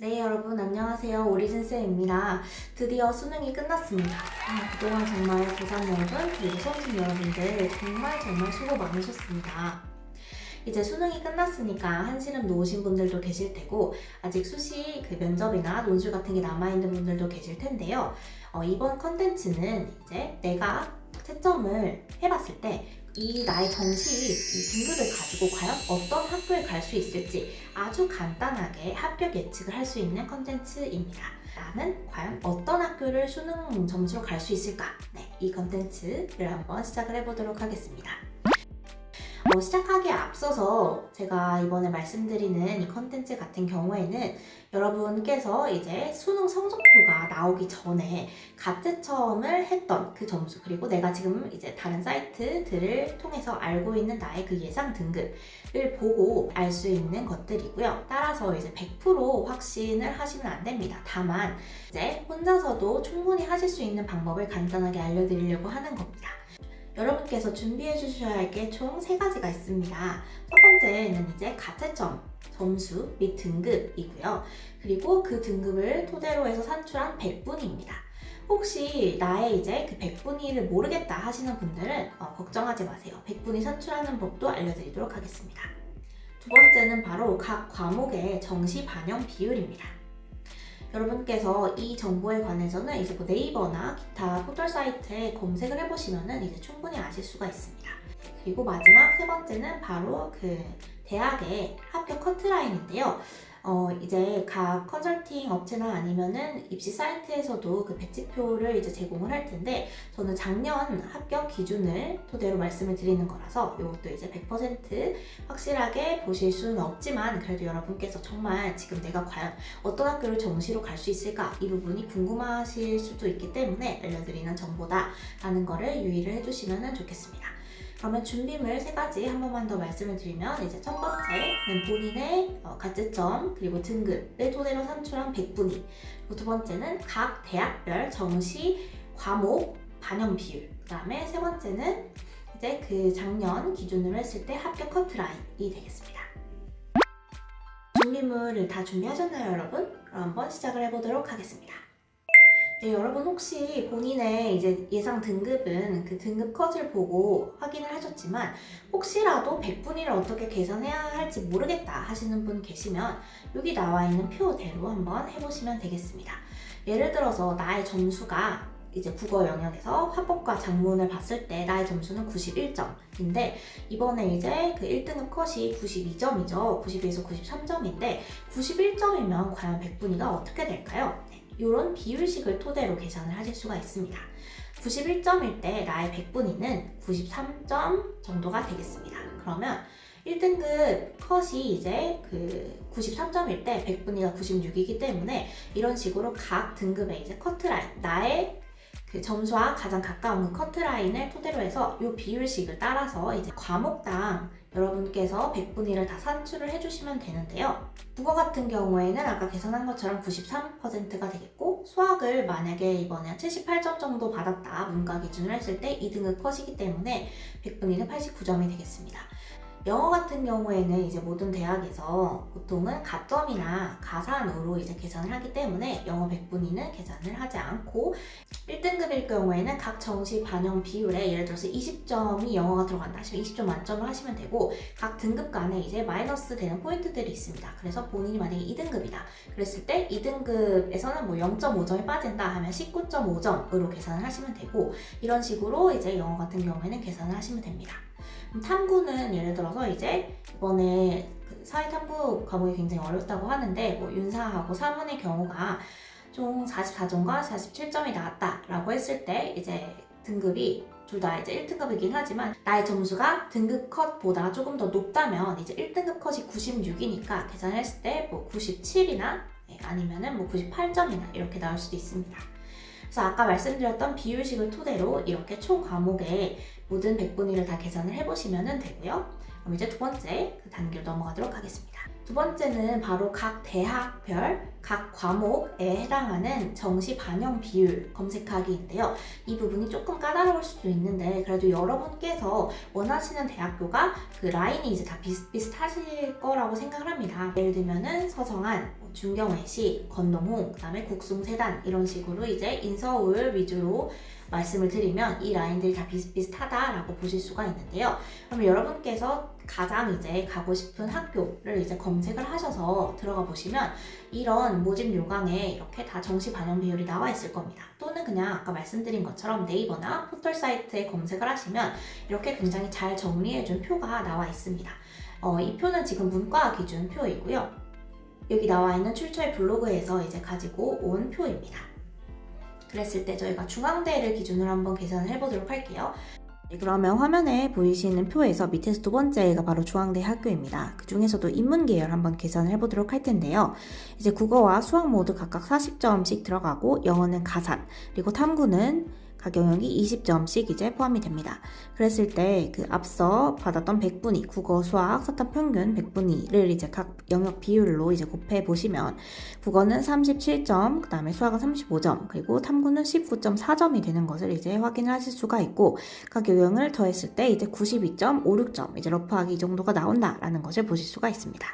네, 여러분 안녕하세요. 오리진쌤입니다. 드디어 수능이 끝났습니다. 그동안 정말 고3 여러분 그리고 수험생 여러분들 정말 수고 많으셨습니다. 이제 수능이 끝났으니까 한시름 놓으신 분들도 계실 테고 아직 수시 면접이나 논술 같은 게 남아있는 분들도 계실 텐데요. 이번 컨텐츠는 이제 내가 채점을 해봤을 때 이 나의 정시 이 등급을 가지고 과연 어떤 학교에 갈 수 있을지 아주 간단하게 합격 예측을 할 수 있는 컨텐츠입니다. 나는 과연 어떤 학교를 수능 점수로 갈 수 있을까? 네, 이 컨텐츠를 한번 시작을 해보도록 하겠습니다. 시작하기에 앞서서 제가 이번에 말씀드리는 이 컨텐츠 같은 경우에는 여러분께서 이제 수능 성적표가 나오기 전에 가채점을 했던 그 점수, 그리고 내가 지금 이제 다른 사이트들을 통해서 알고 있는 나의 그 예상 등급을 보고 알 수 있는 것들이고요. 따라서 이제 100% 확신을 하시면 안 됩니다. 다만 이제 혼자서도 충분히 하실 수 있는 방법을 간단하게 알려드리려고 하는 겁니다. 여러분께서 준비해 주셔야 할 게 총 3가지가 있습니다. 첫 번째는 이제 가채점 점수 및 등급이고요. 그리고 그 등급을 토대로 해서 산출한 백분위입니다. 혹시 나의 이제 그 백분위를 모르겠다 하시는 분들은 걱정하지 마세요. 백분위 산출하는 법도 알려드리도록 하겠습니다. 두 번째는 바로 각 과목의 정시 반영 비율입니다. 여러분께서 이 정보에 관해서는 이제 뭐 네이버나 기타 포털 사이트에 검색을 해보시면은 이제 충분히 아실 수가 있습니다. 그리고 마지막 세 번째는 바로 그 대학의 합격 커트라인인데요. 이제 각 컨설팅 업체나 아니면은 입시 사이트에서도 그 배치표를 이제 제공을 할 텐데, 저는 작년 합격 기준을 토대로 말씀을 드리는 거라서 이것도 이제 100% 확실하게 보실 수는 없지만, 그래도 여러분께서 정말 지금 내가 과연 어떤 학교를 정시로 갈 수 있을까, 이 부분이 궁금하실 수도 있기 때문에 알려드리는 정보다라는 거를 유의를 해주시면 좋겠습니다. 그러면 준비물 3가지 한 번만 더 말씀을 드리면, 이제 첫 번째는 본인의 가채점 그리고 등급을 토대로 산출한 백분위, 그리고 두 번째는 각 대학별 정시 과목 반영 비율, 그 다음에 세 번째는 이제 그 작년 기준으로 했을 때 합격 커트라인이 되겠습니다. 준비물을 다 준비하셨나요, 여러분? 그럼 한번 시작을 해보도록 하겠습니다. 네, 여러분 혹시 본인의 이제 예상 등급은 그 등급 컷을 보고 확인을 하셨지만 혹시라도 백분위를 어떻게 계산해야 할지 모르겠다 하시는 분 계시면 여기 나와 있는 표대로 한번 해보시면 되겠습니다. 예를 들어서 나의 점수가 이제 국어 영역에서 화법과 작문을 봤을 때 나의 점수는 91점인데 이번에 이제 그 1등급 컷이 92점이죠. 92에서 93점인데 91점이면 과연 백분위가 어떻게 될까요? 이런 비율식을 토대로 계산을 하실 수가 있습니다. 91점일 때 나의 백분위는 93점 정도가 되겠습니다. 그러면 1등급 컷이 이제 그 93점일 때 백분위가 96이기 때문에 이런 식으로 각 등급의 이제 커트라인, 나의 그 점수와 가장 가까운 그 커트라인을 토대로 해서 이 비율식을 따라서 이제 과목당 여러분께서 백분위를 다 산출을 해주시면 되는데요. 국어 같은 경우에는 아까 계산한 것처럼 93%가 되겠고, 수학을 만약에 이번에 78점 정도 받았다 문과 기준으로 했을 때 2등급 컷이기 때문에 백분위는 89점이 되겠습니다. 영어 같은 경우에는 이제 모든 대학에서 보통은 가점이나 가산으로 이제 계산을 하기 때문에 영어 백분위는 계산을 하지 않고, 1등급일 경우에는 각 정시 반영 비율에 예를 들어서 20점이 영어가 들어간다 하시면 20점 만점을 하시면 되고, 각 등급 간에 이제 마이너스 되는 포인트들이 있습니다. 그래서 본인이 만약에 2등급이다 그랬을 때 2등급에서는 뭐 0.5점이 빠진다 하면 19.5점으로 계산을 하시면 되고, 이런 식으로 이제 영어 같은 경우에는 계산을 하시면 됩니다. 탐구는 예를 들어서 이제 이번에 그 사회탐구 과목이 굉장히 어렵다고 하는데 뭐 윤사하고 사문의 경우가 총 44점과 47점이 나왔다라고 했을 때 이제 등급이 둘 다 이제 1등급이긴 하지만 나의 점수가 등급 컷보다 조금 더 높다면 이제 1등급 컷이 96이니까 계산했을 때 뭐 97이나 아니면은 뭐 98점이나 이렇게 나올 수도 있습니다. 그래서 아까 말씀드렸던 비율식을 토대로 이렇게 총 과목의 모든 백분위를 다 계산을 해보시면 되고요. 그럼 이제 두 번째 그 단계로 넘어가도록 하겠습니다. 두 두 번째는 바로 각 대학별, 각 과목에 해당하는 정시 반영 비율 검색하기인데요. 이 부분이 조금 까다로울 수도 있는데 그래도 여러분께서 원하시는 대학교가 그 라인이 이제 다 비슷비슷하실 거라고 생각을 합니다. 예를 들면은 서성한, 중경외시, 건농홍, 그다음에 국숭세단 이런 식으로 이제 인서울 위주로 말씀을 드리면 이 라인들이 다 비슷비슷하다라고 보실 수가 있는데요. 그러면 여러분께서 가장 이제 가고 싶은 학교를 이제 검색을 하셔서 들어가 보시면 이런 모집 요강에 이렇게 다 정시 반영 비율이 나와 있을 겁니다. 또는 그냥 아까 말씀드린 것처럼 네이버나 포털 사이트에 검색을 하시면 이렇게 굉장히 잘 정리해준 표가 나와 있습니다. 이 표는 지금 문과 기준 표이고요. 여기 나와 있는 출처의 블로그에서 이제 가지고 온 표입니다. 그랬을 때 저희가 중앙대를 기준으로 한번 계산을 해보도록 할게요. 그러면 화면에 보이시는 표에서 밑에서 두 번째가 바로 중앙대 학교입니다. 그 중에서도 인문계열 한번 계산을 해보도록 할 텐데요. 이제 국어와 수학 모두 각각 40점씩 들어가고 영어는 가산, 그리고 탐구는 각 영역이 20점씩 이제 포함이 됩니다. 그랬을 때 그 앞서 받았던 100분위, 국어, 수학, 사탐 평균 100분위를 이제 각 영역 비율로 이제 곱해 보시면 국어는 37점, 그 다음에 수학은 35점, 그리고 탐구는 19.4점이 되는 것을 이제 확인을 하실 수가 있고 각 영역을 더했을 때 이제 92.56점, 이제 러프하게 이 정도가 나온다라는 것을 보실 수가 있습니다.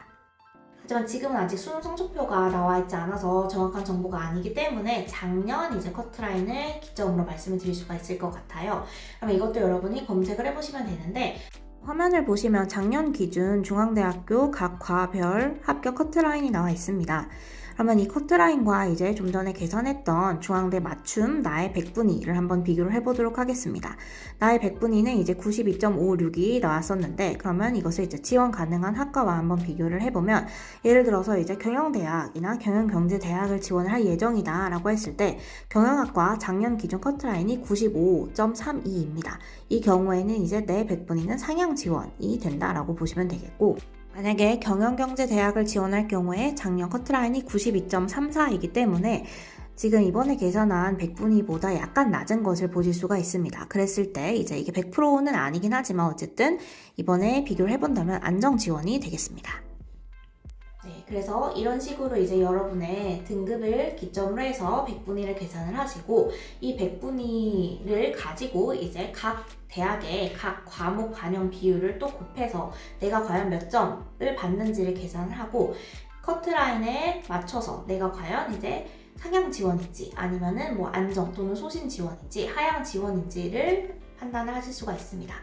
하지만 지금은 아직 수능 성적표가 나와 있지 않아서 정확한 정보가 아니기 때문에 작년 이제 커트라인을 기점으로 말씀을 드릴 수가 있을 것 같아요. 그럼 이것도 여러분이 검색을 해보시면 되는데 화면을 보시면 작년 기준 중앙대학교 각 과별 합격 커트라인이 나와 있습니다. 그러면 이 커트라인과 이제 좀 전에 계산했던 중앙대 맞춤 나의 100분위를 한번 비교를 해보도록 하겠습니다. 나의 100분위는 이제 92.56이 나왔었는데 그러면 이것을 이제 지원 가능한 학과와 한번 비교를 해보면 예를 들어서 이제 경영대학이나 경영경제대학을 지원을 할 예정이다 라고 했을 때 경영학과 작년 기준 커트라인이 95.32입니다. 이 경우에는 이제 내 100분위는 상향 지원이 된다라고 보시면 되겠고 만약에 경영경제대학을 지원할 경우에 작년 커트라인이 92.34이기 때문에 지금 이번에 계산한 100분위보다 약간 낮은 것을 보실 수가 있습니다. 그랬을 때 이제 이게 100%는 아니긴 하지만 어쨌든 이번에 비교를 해본다면 안정 지원이 되겠습니다. 네, 그래서 이런 식으로 이제 여러분의 등급을 기점으로 해서 100분위를 계산을 하시고 이 100분위를 가지고 이제 각 대학의 각 과목 반영 비율을 또 곱해서 내가 과연 몇 점을 받는지를 계산을 하고 커트라인에 맞춰서 내가 과연 이제 상향 지원인지 아니면은 뭐 안정 또는 소신 지원인지 하향 지원인지를 판단을 하실 수가 있습니다.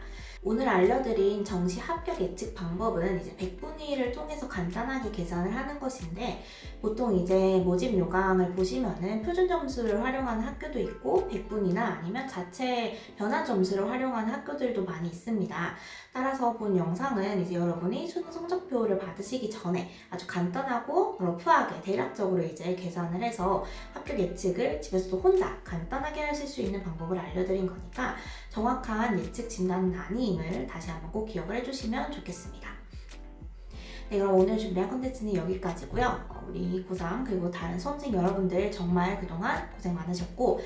오늘 알려드린 정시 합격 예측 방법은 이제 100분위를 통해서 간단하게 계산을 하는 것인데 보통 이제 모집 요강을 보시면은 표준 점수를 활용하는 학교도 있고 100분위나 아니면 자체 변환 점수를 활용하는 학교들도 많이 있습니다. 따라서 본 영상은 이제 여러분이 수능 성적표를 받으시기 전에 아주 간단하고 러프하게 대략적으로 이제 계산을 해서 합격 예측을 집에서도 혼자 간단하게 하실 수 있는 방법을 알려드린 거니까 정확한 예측 진단은 아님을 다시 한번 꼭 기억을 해주시면 좋겠습니다. 네, 그럼 오늘 준비한 컨텐츠는 여기까지고요. 우리 고3 그리고 다른 수험생 여러분들 정말 그동안 고생 많으셨고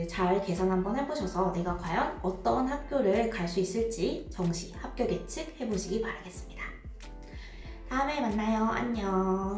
잘 계산 한번 해보셔서 내가 과연 어떤 학교를 갈 수 있을지 정시 합격 예측 해보시기 바라겠습니다. 다음에 만나요. 안녕.